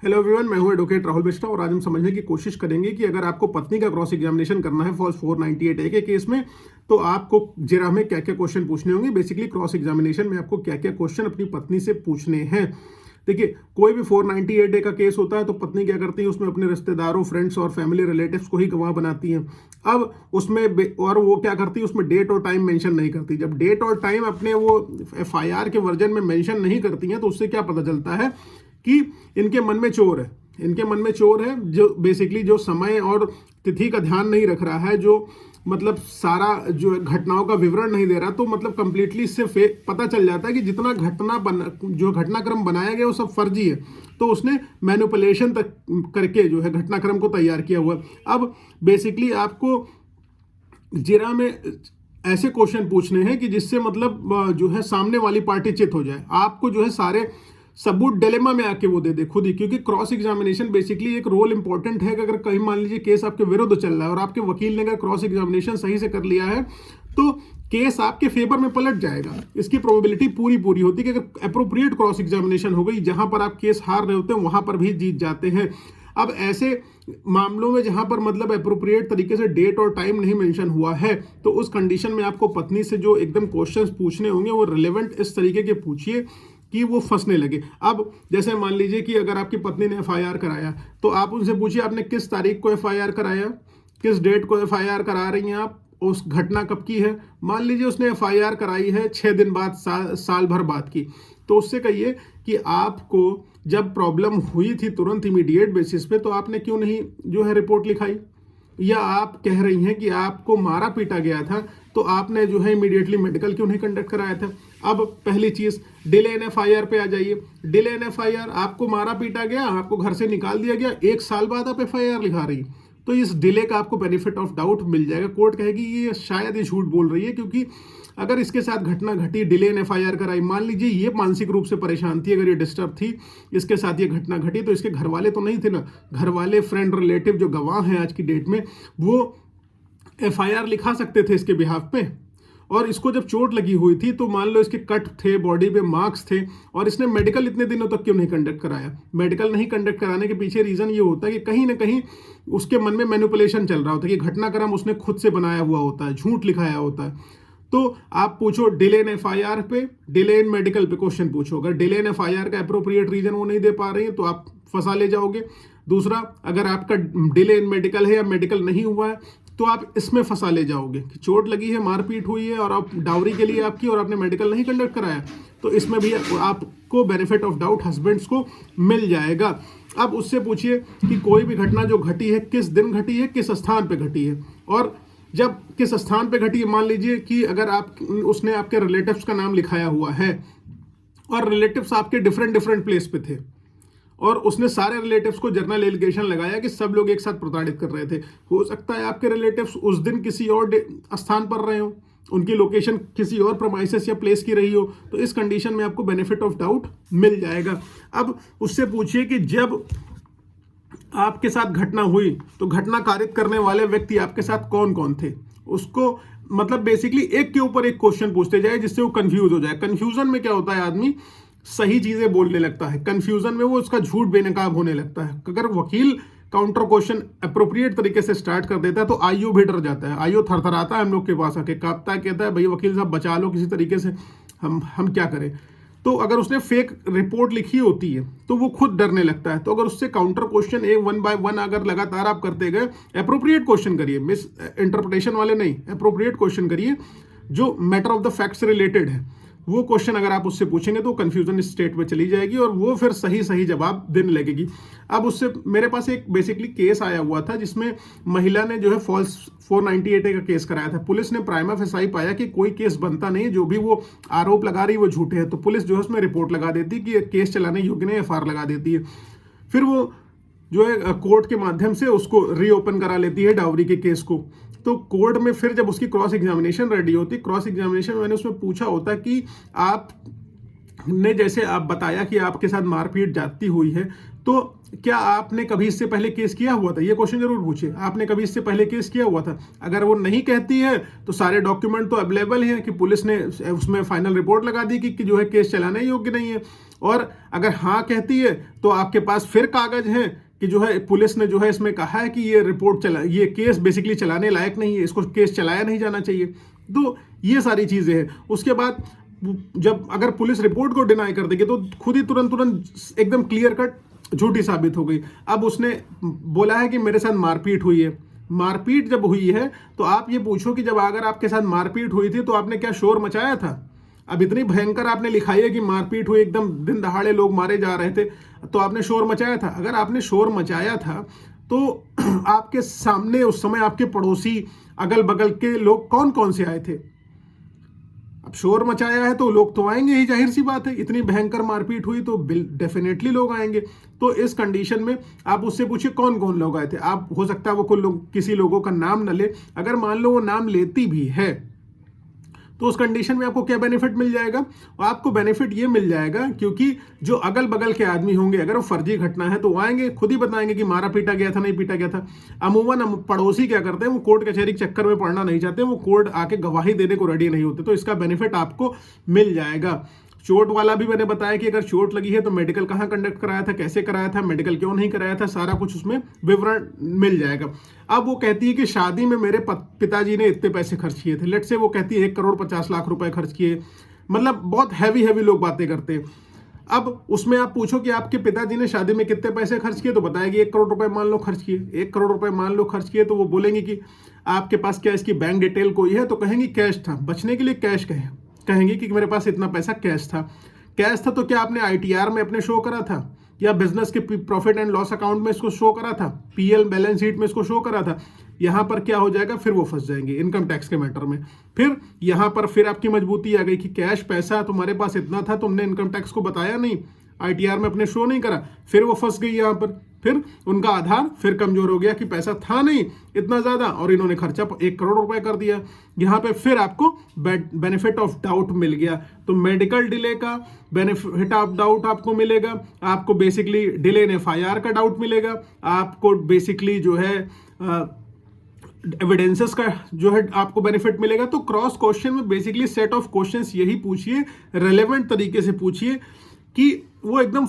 Hello everyone, मैं हूं advocate Rahul Mishra और आज हम समझने की कोशिश करेंगे कि अगर आपको पत्नी का क्रॉस एग्जामिनेशन करना है फॉर 498A के केस में तो आपको जिरा में क्या क्या क्वेश्चन पूछने होंगे। बेसिकली क्रॉस एग्जामिनेशन में आपको क्या क्या क्वेश्चन अपनी पत्नी से पूछने हैं। देखिए, कोई भी 498A का केस होता है तो पत्नी क्या करती है, उसमें अपने रिश्तेदारों, फ्रेंड्स और फैमिली रिलेटिव्स को ही गवाह बनाती हैं। अब उसमें और वो क्या करती है, उसमें डेट और टाइम मेंशन नहीं करती। जब डेट और टाइम अपने वो FIR के वर्जन में मेंशन नहीं करती हैं तो उससे क्या पता चलता है कि इनके मन में चोर है। इनके मन में चोर है जो बेसिकली जो समय और तिथि का ध्यान नहीं रख रहा है, जो मतलब सारा जो घटनाओं का विवरण नहीं दे रहा। तो मतलब कंप्लीटली इससे पता चल जाता है कि जितना जो घटनाक्रम बनाया गया वो सब फर्जी है। तो उसने मैनिपुलेशन तक करके जो है घटनाक्रम को तैयार किया हुआ। अब बेसिकली आपको जिरा में ऐसे क्वेश्चन पूछने हैं कि जिससे मतलब जो है सामने वाली पार्टी चित हो जाए, आपको जो है सारे सबूत डिलेमा में आके वो दे दे खुद ही। क्योंकि क्रॉस एग्जामिनेशन बेसिकली एक रोल इंपॉर्टेंट है कि अगर कहीं मान लीजिए केस आपके विरुद्ध चल रहा है और आपके वकील ने अगर क्रॉस एग्जामिनेशन सही से कर लिया है तो केस आपके फेवर में पलट जाएगा। इसकी प्रोबेबिलिटी पूरी होती है कि अगर अप्रोप्रिएट क्रॉस एग्जामिनेशन हो गई, जहां पर आप केस हार रहे होते हैं वहां पर भी जीत जाते हैं। अब ऐसे मामलों में जहां पर मतलब अप्रोप्रिएट तरीके से डेट और टाइम नहीं मेंशन हुआ है तो उस कंडीशन में आपको पत्नी से जो एकदम क्वेश्चंस पूछने होंगे वो रिलेवेंट इस तरीके के पूछिए कि वो फंसने लगे। अब जैसे मान लीजिए कि अगर आपकी पत्नी ने FIR कराया तो आप उनसे पूछिए आपने किस तारीख को FIR कराया, किस डेट को FIR करा रही हैं आप, उस घटना कब की है। मान लीजिए उसने FIR कराई है 6 दिन बाद, साल भर बाद की, तो उससे कहिए कि आपको जब प्रॉब्लम हुई थी तुरंत इमीडिएट बेसिस पे तो आपने क्यों नहीं जो है रिपोर्ट लिखाई। या आप कह रही हैं कि आपको मारा पीटा गया था तो आपने जो है इमीडिएटली मेडिकल क्यों नहीं कंडक्ट कराया था। अब पहली चीज डिले इन FIR पे आ जाइए। डिले इन FIR, आपको मारा पीटा गया, आपको घर से निकाल दिया गया, 1 साल बाद आप FIR लिखा रही, तो इस डिले का आपको बेनिफिट ऑफ डाउट मिल जाएगा। कोर्ट कहेगी ये शायद ये झूठ बोल रही है, क्योंकि अगर इसके साथ घटना घटी, डिले इन FIR कराई, मान लीजिए ये मानसिक रूप से परेशान थी, अगर ये डिस्टर्ब थी, इसके साथ ये घटना घटी, तो इसके घर वाले तो नहीं थे ना, घर वाले, फ्रेंड, रिलेटिव जो गवाह हैं आज की डेट में, वो FIR लिखा सकते थे इसके बिहाफ पे। और इसको जब चोट लगी हुई थी तो मान लो इसके कट थे, बॉडी पे मार्क्स थे, और इसने मेडिकल इतने दिनों तक क्यों नहीं कंडक्ट कराया। मेडिकल नहीं कंडक्ट कराने के पीछे रीजन ये होता है कि कहीं ना कहीं उसके मन में मैनिपुलेशन चल रहा होता है कि घटनाक्रम उसने खुद से बनाया हुआ होता है, झूठ लिखाया होता है। तो आप पूछो डिले इन FIR पे, डिले इन मेडिकल पे क्वेश्चन पूछो। अगर डिले इन FIR का अप्रोप्रिएट रीजन वो नहीं दे पा रही है तो आप फंसा ले जाओगे। दूसरा, अगर आपका डिले इन मेडिकल है या मेडिकल नहीं हुआ है तो आप इसमें फंसा ले जाओगे कि चोट लगी है, मारपीट हुई है और आप डाउरी के लिए आपकी, और आपने मेडिकल नहीं कंडक्ट कराया, तो इसमें भी आपको बेनिफिट ऑफ डाउट हस्बैंड्स को मिल जाएगा। अब उससे पूछिए कि कोई भी घटना जो घटी है किस दिन घटी है, किस स्थान पे घटी है, और जब किस स्थान पे घटी है। मान लीजिए कि अगर उसने आपके रिलेटिव्स का नाम लिखाया हुआ है और रिलेटिव्स आपके डिफरेंट प्लेस पे थे और उसने सारे रिलेटिव्स को जर्नल एलिगेशन लगाया कि सब लोग एक साथ प्रताड़ित कर रहे थे। हो सकता है आपके रिलेटिव्स उस दिन किसी और स्थान पर रहे हो, उनकी लोकेशन किसी और प्रेमाइसेस या प्लेस की रही हो, तो इस कंडीशन में आपको बेनिफिट ऑफ डाउट मिल जाएगा। अब उससे पूछिए कि जब आपके साथ घटना हुई तो घटना कारित करने वाले व्यक्ति आपके साथ कौन कौन थे। उसको मतलब बेसिकली एक के ऊपर एक क्वेश्चन पूछते जाए जिससे वो कंफ्यूज हो जाए। कंफ्यूजन में क्या होता है, आदमी सही चीजें बोलने लगता है, कंफ्यूजन में वो उसका झूठ बेनकाब होने लगता है। अगर वकील काउंटर क्वेश्चन अप्रोप्रिएट तरीके से स्टार्ट कर देता है तो आईओ भी डर जाता है, आईओ थरथराता है हम लोग के पास आके, कांपता है, कहता है भाई वकील साहब बचा लो किसी तरीके से, हम क्या करें। तो अगर उसने फेक रिपोर्ट लिखी होती है तो वो खुद डरने लगता है। तो अगर उससे काउंटर क्वेश्चन 1 बाय 1 अगर लगातार आप करते गए, अप्रोप्रिएट क्वेश्चन करिए, मिस इंटरप्रिटेशन वाले नहीं, अप्रोप्रिएट क्वेश्चन करिए जो मैटर ऑफ द फैक्ट से रिलेटेड है, वो क्वेश्चन अगर आप उससे पूछेंगे तो कंफ्यूजन स्टेट में चली जाएगी और वो फिर सही जवाब देने लगेगी। अब उससे मेरे पास एक बेसिकली केस आया हुआ था जिसमें महिला ने जो है फॉल्स 498A का केस कराया था। पुलिस ने प्राइमा फेसाई पाया कि कोई केस बनता नहीं, जो भी वो आरोप लगा रही वो झूठे हैं, तो पुलिस जो है उसमें रिपोर्ट लगा देती कि केस चलाने योग्य नहीं, FIR लगा देती है। फिर वो जो है कोर्ट के माध्यम से उसको रीओपन करा लेती है डाउरी के केस को। तो कोर्ट में फिर जब उसकी क्रॉस एग्जामिनेशन रेडी होती, क्रॉस एग्जामिनेशन में मैंने उसमें पूछा होता कि आप ने जैसे आप बताया कि आपके साथ मारपीट जाती हुई है, तो क्या आपने कभी इससे पहले केस किया हुआ था, ये क्वेश्चन जरूर पूछिए, आपने कभी इससे पहले केस किया हुआ था। अगर वो नहीं कहती है तो सारे डॉक्यूमेंट तो अवेलेबल हैं कि पुलिस ने उसमें फाइनल रिपोर्ट लगा दी कि जो है केस चलाने योग्य नहीं है। और अगर हाँ कहती है तो आपके पास फिर कागज है कि जो है पुलिस ने जो है इसमें कहा है कि ये केस बेसिकली चलाने लायक नहीं है, इसको केस चलाया नहीं जाना चाहिए। तो ये सारी चीज़ें हैं। उसके बाद जब अगर पुलिस रिपोर्ट को डिनाई कर देगी तो खुद ही तुरंत एकदम क्लियर कट झूठी साबित हो गई। अब उसने बोला है कि मेरे साथ मारपीट हुई है। मारपीट जब हुई है तो आप ये पूछो कि जब अगर आपके साथ मारपीट हुई थी तो आपने क्या शोर मचाया था? अब इतनी भयंकर आपने लिखाई है कि मारपीट हुई, एकदम दिन दहाड़े लोग मारे जा रहे थे, तो आपने शोर मचाया था। अगर आपने शोर मचाया था तो आपके सामने उस समय आपके पड़ोसी अगल बगल के लोग कौन कौन से आए थे? अब शोर मचाया है तो लोग तो आएंगे ही, जाहिर सी बात है। इतनी भयंकर मारपीट हुई तो डेफिनेटली लोग आएंगे। तो इस कंडीशन में आप उससे पूछिए कौन कौन लोग आए थे। आप हो सकता है वो कोई लोग किसी लोगों का नाम न ले, अगर मान लो वो नाम लेती भी है तो उस कंडीशन में आपको क्या बेनिफिट मिल जाएगा? आपको बेनिफिट ये मिल जाएगा क्योंकि जो अगल बगल के आदमी होंगे, अगर वो फर्जी घटना है तो वो आएंगे, खुद ही बताएंगे कि मारा पीटा गया था, नहीं पीटा गया था। अमूमन पड़ोसी क्या करते हैं, वो कोर्ट कचहरी के चक्कर में पड़ना नहीं चाहते, वो कोर्ट आके गवाही देने को रेडी नहीं होते। तो इसका बेनिफिट आपको मिल जाएगा। चोट वाला भी मैंने बताया कि अगर चोट लगी है तो मेडिकल कहाँ कंडक्ट कराया था, कैसे कराया था, मेडिकल क्यों नहीं कराया था, सारा कुछ उसमें विवरण मिल जाएगा। अब वो कहती है कि शादी में मेरे पिताजी ने इतने पैसे खर्च किए थे। लेट से वो कहती है 1,50,00,000 रुपए खर्च किए। मतलब बहुत हैवी लोग बातें करते हैं। अब उसमें आप पूछो कि आपके पिताजी ने शादी में कितने पैसे खर्च किए तो बताएगी 1 करोड़ रुपए मान लो खर्च किए। 1 करोड़ रुपए मान लो खर्च किए तो वो बोलेंगे कि आपके पास क्या इसकी बैंक डिटेल कोई है, तो कहेंगी कैश था। बचने के लिए कैश कहेंगे कि मेरे पास इतना पैसा कैश था। तो क्या आपने ITR में अपने शो करा था, या बिजनेस के प्रॉफिट एंड लॉस अकाउंट में इसको शो करा था, PL बैलेंस शीट में इसको शो करा था? यहां पर क्या हो जाएगा, फिर वो फंस जाएंगे इनकम टैक्स के मैटर में। फिर यहां पर फिर आपकी मजबूती आ गई कि कैश पैसा तुम्हारे पास इतना था, तुमने इनकम टैक्स को बताया नहीं, ITR में अपने शो नहीं करा, फिर वो फंस गई यहां पर। फिर उनका आधार फिर कमजोर हो गया कि पैसा था नहीं इतना ज्यादा और इन्होंने खर्चा 1 करोड़ रुपए कर दिया। यहाँ पे फिर आपको बेनिफिट ऑफ डाउट मिल गया। तो मेडिकल डिले का बेनिफिट ऑफ डाउट आपको मिलेगा, आपको बेसिकली डिले इन FIR का डाउट मिलेगा, आपको बेसिकली जो है एविडेंसेस का जो है आपको बेनिफिट मिलेगा। तो क्रॉस क्वेश्चन में बेसिकली सेट ऑफ क्वेश्चंस यही पूछिए, रेलेवेंट तरीके से पूछिए कि वो एकदम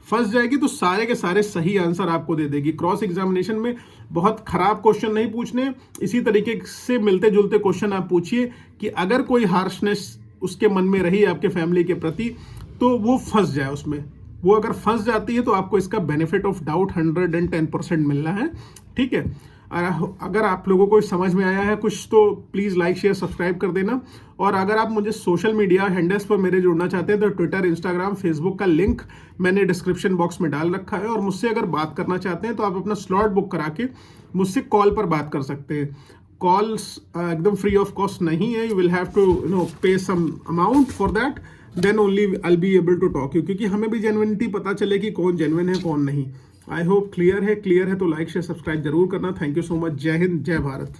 फंस जाएगी तो सारे के सारे सही आंसर आपको दे देगी। क्रॉस एग्जामिनेशन में बहुत खराब क्वेश्चन नहीं पूछने, इसी तरीके से मिलते जुलते क्वेश्चन आप पूछिए कि अगर कोई हार्शनेस उसके मन में रही आपके फैमिली के प्रति तो वो फंस जाए उसमें। वो अगर फंस जाती है तो आपको इसका बेनिफिट ऑफ डाउट 110% मिलना है। ठीक है, अगर आप लोगों को समझ में आया है कुछ तो प्लीज़ लाइक शेयर सब्सक्राइब कर देना। और अगर आप मुझे सोशल मीडिया हैंडल्स पर मेरे जुड़ना चाहते हैं तो ट्विटर, इंस्टाग्राम, फेसबुक का लिंक मैंने डिस्क्रिप्शन बॉक्स में डाल रखा है। और मुझसे अगर बात करना चाहते हैं तो आप अपना स्लॉट बुक करा के मुझसे कॉल पर बात कर सकते हैं। कॉल्स एकदम फ्री ऑफ कॉस्ट नहीं है, you will have to pay some amount for that, then only I be able to talk you, क्योंकि हमें भी जेन्युइनिटी पता चले कि कौन जेन्युइन है कौन नहीं। आई होप क्लियर है तो लाइक शेयर सब्सक्राइब जरूर करना। Thank you so much. जय हिंद, जय भारत।